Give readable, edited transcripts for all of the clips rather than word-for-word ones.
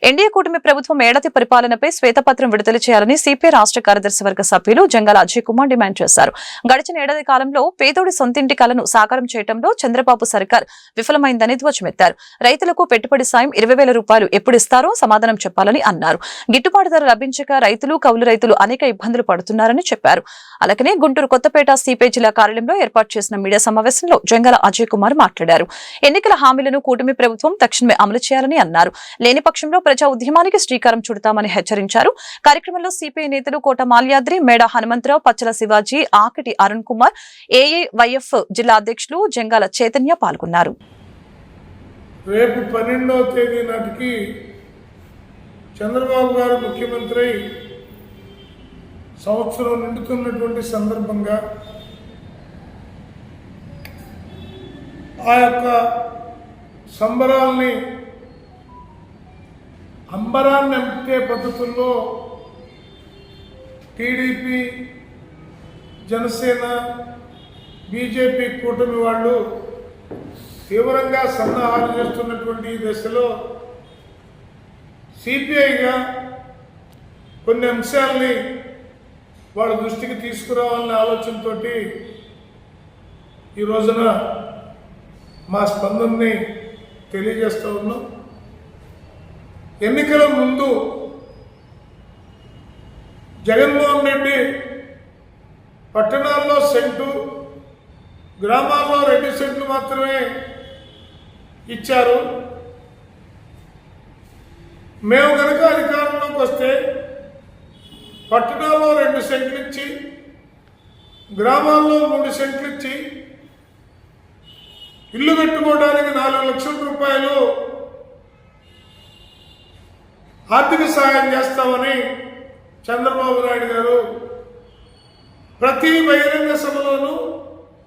NDA కూటమి ప్రభుత్వం ఏడాది పరిపాలనపై శ్వేతపత్రం విడుదల చేయాలని సిపిఐ రాష్ట్ర కార్యదర్శి వర్గ సభ్యులు జంగాల అజయ్ కుమార్ డిమాండ్ చేశారు. గడిచిన ఏడాది కాలంలో పేదోడి సొంతింటి కలను సాకారం చేయడంలో చంద్రబాబు సర్కార్ విఫలమైందని ధ్వజమెత్తారు. రైతులకు పెట్టుబడి సాయం 20,000 రూపాయలు ఎప్పుడు ఇస్తారో సమాధానం చెప్పాలని అన్నారు. గిట్టుబాటు ధర లభించక రైతులు, కౌలు రైతులు అనేక ఇబ్బందులు పడుతున్నారని చెప్పారు. అలాగే గుంటూరు కొత్తపేట సిపిఐ జిల్లా కార్యాలయంలో ఏర్పాటు చేసిన మీడియా సమావేశంలో జంగాల అజయ్ కుమార్ మాట్లాడారు. ఎన్నికల హామీలను కూటమి ప్రభుత్వం తక్షణమే అమలు చేయాలని అన్నారు. లేని పక్షంలో ప్రజా ఉద్యమానికి శ్రీకారం చుడతామని హెచ్చరించారు. కార్యక్రమంలో సిపిఐ నేతలు కోట మాల్యాద్రి, మేడ హనుమంతరావు, పచ్చల శివాజీ, ఆకటి అరుణ్ కుమార్, ఏఐవైఎఫ్ జిల్లా అధ్యక్షులు జంగాల చైతన్య పాల్గొన్నారు. రేపు 12వ తేదీ నాటికి చంద్రబాబు గారు ముఖ్యమంత్రి సంవత్సరం నిండుతున్నటువంటి సందర్భంగా ఆ యొక్క సంబరాల్ని అంబరాన్ని అంపే పద్ధతుల్లో టీడీపీ, జనసేన, బీజేపీ కూటమి వాళ్ళు తీవ్రంగా సన్నాహాలు చేస్తున్నటువంటి ఈ దశలో సిపిఐగా కొన్ని అంశాలని వాళ్ళ దృష్టికి తీసుకురావాలనే ఆలోచనతో ఈ రోజున మా స్పందనని తెలియజేస్తూ ఉన్నాం. ఎన్నికల ముందు జగన్మోహన్ రెడ్డి పట్టణాల్లో సెంటు, గ్రామాల్లో 2 సెంట్లు మాత్రమే ఇచ్చారు. మేము కనుక అధికారంలోకి వస్తే పట్టణాల్లో 2 సెంట్లు ఇచ్చి, గ్రామాల్లో 3 సెంట్లు ఇచ్చి ఇల్లు కట్టుకోవడానికి 4 లక్షల రూపాయలు ఆర్థిక సహాయం చేస్తామని చంద్రబాబు నాయుడు గారు ప్రతి బహిరంగ సభలోనూ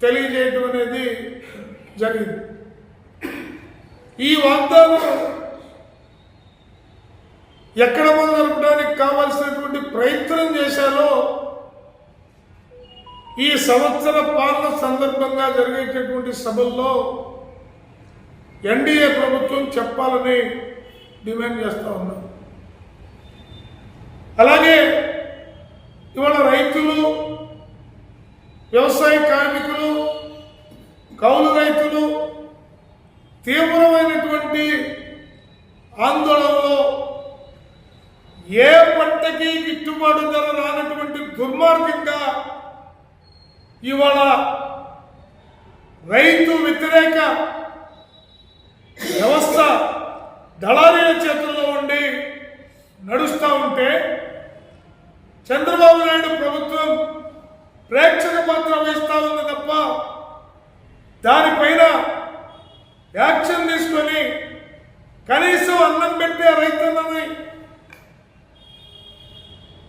తెలియజేయడం అనేది జరిగింది. ఈ వాగ్దానం ఎక్కడ మొదలుపెట్టడానికి కావాల్సినటువంటి ప్రయత్నం చేశారో ఈ సంవత్సర పాలన సందర్భంగా జరిగేటటువంటి సభల్లో ఎన్డీఏ ప్రభుత్వం చెప్పాలని డిమాండ్ చేస్తూ ఉన్నాం. అలాగే ఇవాళ రైతులు, వ్యవసాయ కార్మికులు, కౌలు రైతులు తీవ్రమైనటువంటి ఆందోళనలో ఏ పంటకి గిట్టుబాటు ధర రానటువంటి దుర్మార్గంగా ఇవాళ రైతు వ్యతిరేక వ్యవస్థ దళారీల చేతుల్లో ఉండి నడుస్తూ ఉంటే చంద్రబాబు నాయుడు ప్రభుత్వం ప్రేక్షక పాత్ర వహిస్తూ ఉంది తప్ప దానిపైన యాక్షన్ తీసుకొని కనీసం అన్నం పెట్టే రైతులని